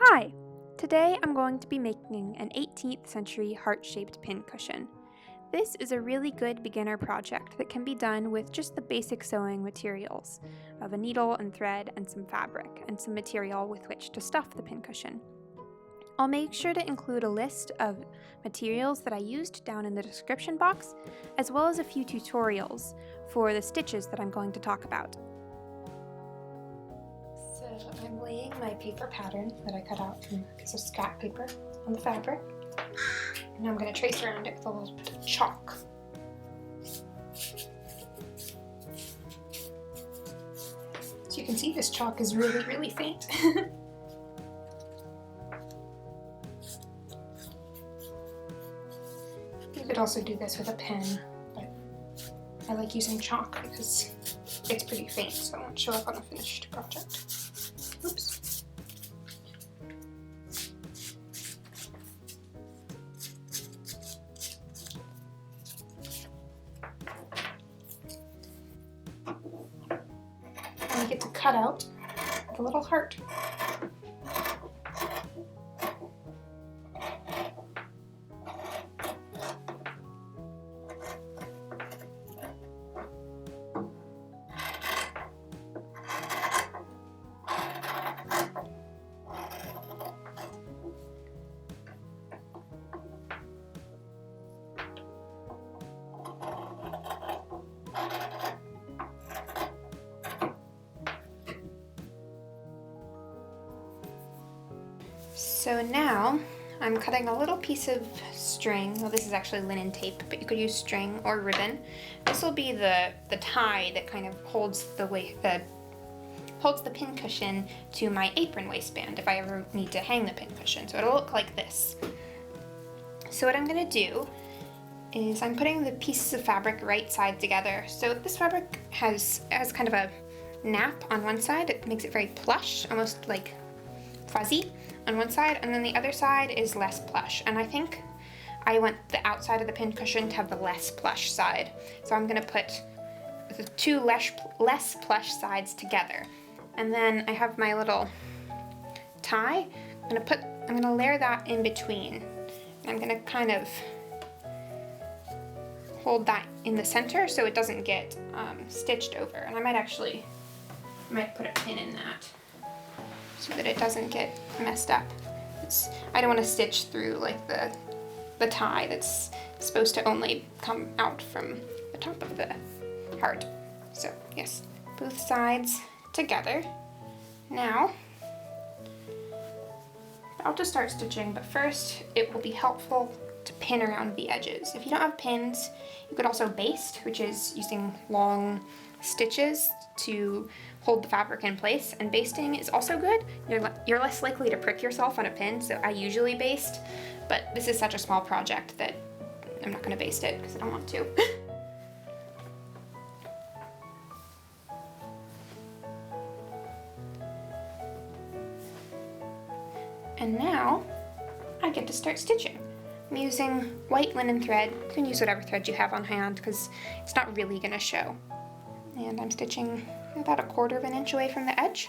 Hi! Today I'm going to be making an 18th century heart-shaped pincushion. This is a really good beginner project that can be done with just the basic sewing materials of a needle and thread and some fabric and some material with which to stuff the pincushion. I'll make sure to include a list of materials that I used down in the description box, as well as a few tutorials for the stitches that I'm going to talk about. So I'm laying my paper pattern that I cut out from a piece of scrap paper on the fabric, and I'm going to trace around it with a little bit of chalk. As you can see, this chalk is really faint. You could also do this with a pen, but I like using chalk because it's pretty faint, so it won't show up on a finished project. Oops. And we get to cut out the little heart. So now I'm cutting a little piece of string. Well, this is actually linen tape, but you could use string or ribbon. This will be the tie that kind of holds the pincushion to my apron waistband if I ever need to hang the pincushion. So it'll look like this. So what I'm gonna do is I'm putting the pieces of fabric right side together. So this fabric has kind of a nap on one side. It makes it very plush, almost like fuzzy on one side, and then the other side is less plush. And I think I want the outside of the pincushion to have the less plush side. So I'm gonna put the two less plush sides together. And then I have my little tie. I'm gonna layer that in between. And I'm gonna kind of hold that in the center so it doesn't get stitched over. And I might put a pin in that so that it doesn't get messed up. I don't want to stitch through like the tie that's supposed to only come out from the top of the heart. So yes, both sides together. Now, I'll just start stitching, but first it will be helpful to pin around the edges. If you don't have pins, you could also baste, which is using long stitches to hold the fabric in place, and basting is also good. You're less likely to prick yourself on a pin, so I usually baste, but this is such a small project that I'm not going to baste it because I don't want to. And now I get to start stitching. I'm using white linen thread. You can use whatever thread you have on hand because it's not really going to show. And I'm stitching about 1/4 inch away from the edge.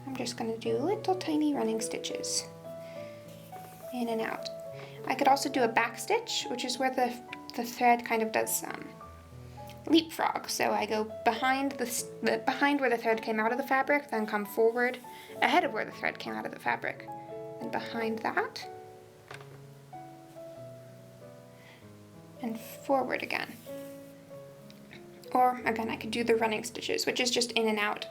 I'm just going to do little tiny running stitches in and out. I could also do a backstitch, which is where the thread kind of does leapfrog. So I go behind where the thread came out of the fabric, then come forward ahead of where the thread came out of the fabric, and behind that, and forward again. Or again, I could do the running stitches, which is just in and out.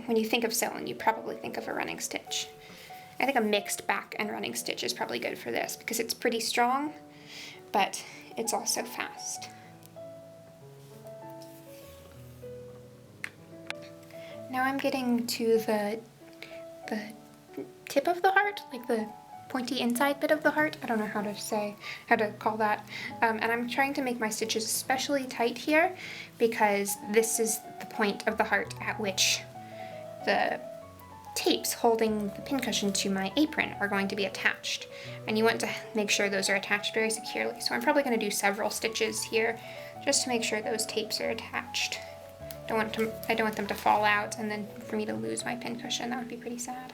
When you think of sewing, you probably think of a running stitch. I think a mixed back and running stitch is probably good for this because it's pretty strong, but it's also fast. Now I'm getting to the tip of the heart, like the pointy inside bit of the heart. I don't know how to call that. And I'm trying to make my stitches especially tight here because this is the point of the heart at which the tapes holding the pincushion to my apron are going to be attached. And you want to make sure those are attached very securely. So I'm probably going to do several stitches here just to make sure those tapes are attached. I don't want them to fall out and then for me to lose my pincushion. That would be pretty sad.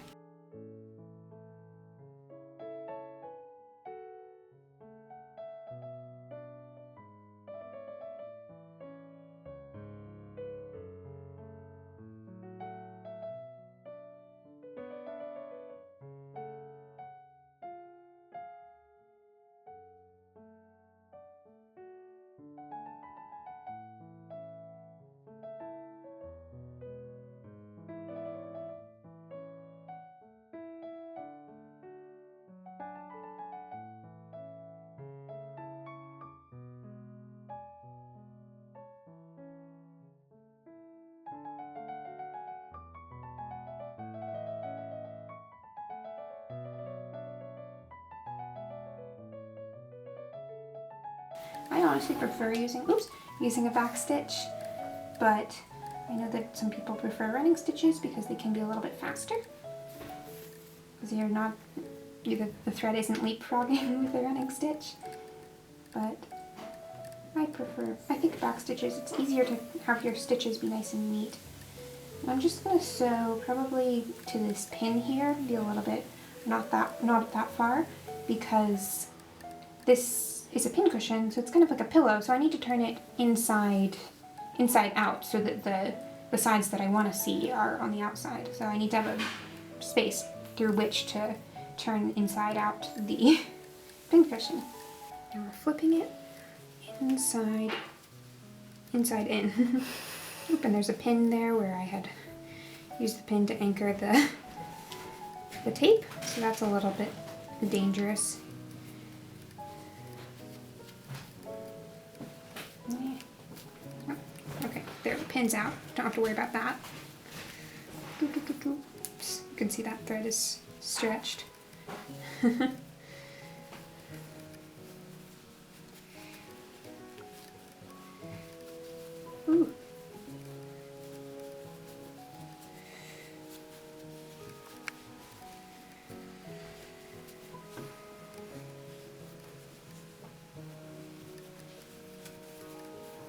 I honestly prefer using a backstitch, but I know that some people prefer running stitches because they can be a little bit faster. Because the thread isn't leapfrogging with a running stitch. But I think backstitches, it's easier to have your stitches be nice and neat. And I'm just gonna sew probably to this pin here, be a little bit, not that far, because this is a pincushion, so it's kind of like a pillow, so I need to turn it inside out so that the sides that I want to see are on the outside. So I need to have a space through which to turn inside out the pincushion. Now we're flipping it inside in. Oop, and there's a pin there where I had used the pin to anchor the tape, so that's a little bit dangerous. Okay, there, the pin's out. Don't have to worry about that. Oops, you can see that thread is stretched. Ooh.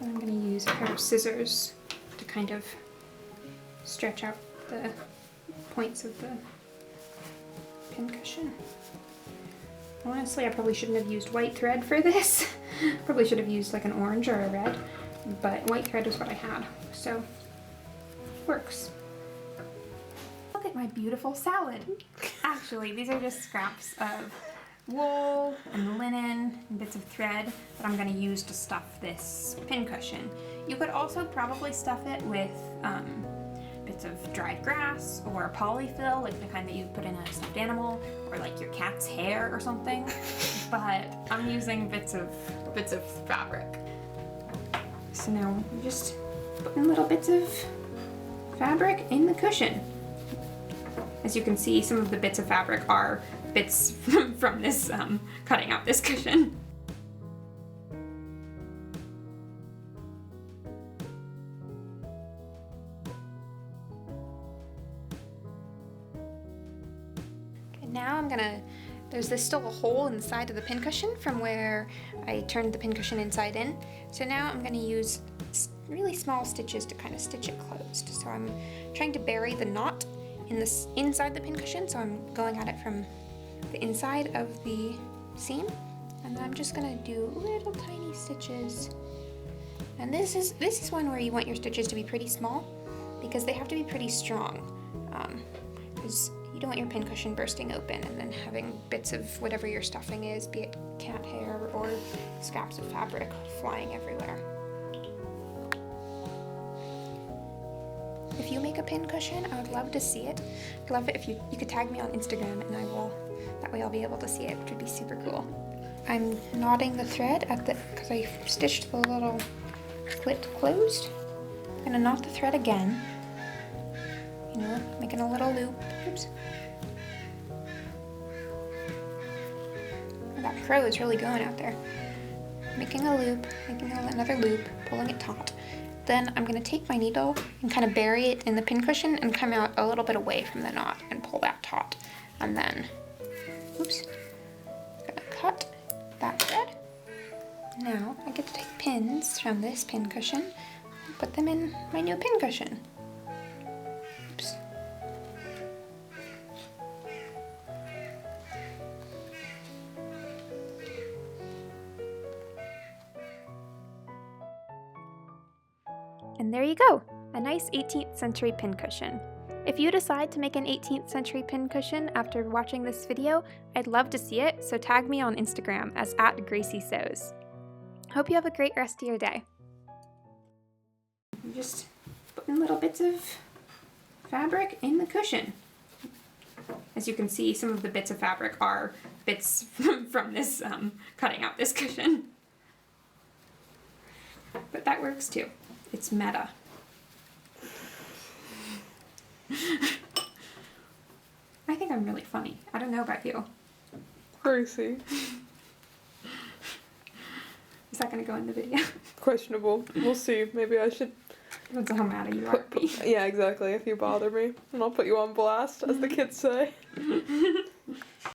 I'm going to use a pair of scissors to kind of stretch out the points of the pincushion. Honestly, I probably shouldn't have used white thread for this. Probably should have used like an orange or a red, but white thread is what I had, so works. Look at my beautiful salad. Actually, these are just scraps of wool and linen and bits of thread that I'm going to use to stuff this pincushion. You could also probably stuff it with bits of dried grass or polyfill, like the kind that you put in a stuffed animal, or like your cat's hair or something. But I'm using bits of fabric. So now I'm just putting little bits of fabric in the cushion. As you can see, some of the bits of fabric are bits from this, cutting out this cushion. Okay, now there's still a hole in the side of the pincushion from where I turned the pincushion inside in. So now I'm gonna use really small stitches to kind of stitch it closed. So I'm trying to bury the knot inside the pincushion, so I'm going at it from the inside of the seam, and then I'm just gonna do little tiny stitches. And this is one where you want your stitches to be pretty small because they have to be pretty strong, because you don't want your pincushion bursting open and then having bits of whatever your stuffing is, be it cat hair or scraps of fabric, flying everywhere. If you make a pincushion, I would love to see it. I'd love it if you could tag me on Instagram, and that way I'll be able to see it, which would be super cool. I'm knotting the thread because I stitched the little slit closed. I'm gonna knot the thread again, making a little loop. Oops. Oh, that crow is really going out there. Making a loop, making another loop, pulling it taut. Then I'm going to take my needle and kind of bury it in the pincushion and come out a little bit away from the knot and pull that taut. And then, oops, I'm going to cut that thread. Now I get to take pins from this pincushion and put them in my new pincushion. Oops. And there you go, a nice 18th century pincushion. If you decide to make an 18th century pincushion after watching this video, I'd love to see it, so tag me on Instagram as @GracieSews. Hope you have a great rest of your day. I'm just putting little bits of fabric in the cushion. As you can see, some of the bits of fabric are bits from this, cutting out this cushion. But that works too. It's meta. I think I'm really funny. I don't know about you. Gracie. Is that gonna go in the video? Questionable. We'll see. Maybe I should... Depends on how mad you are at me. Yeah, exactly. If you bother me. And I'll put you on blast, as the kids say.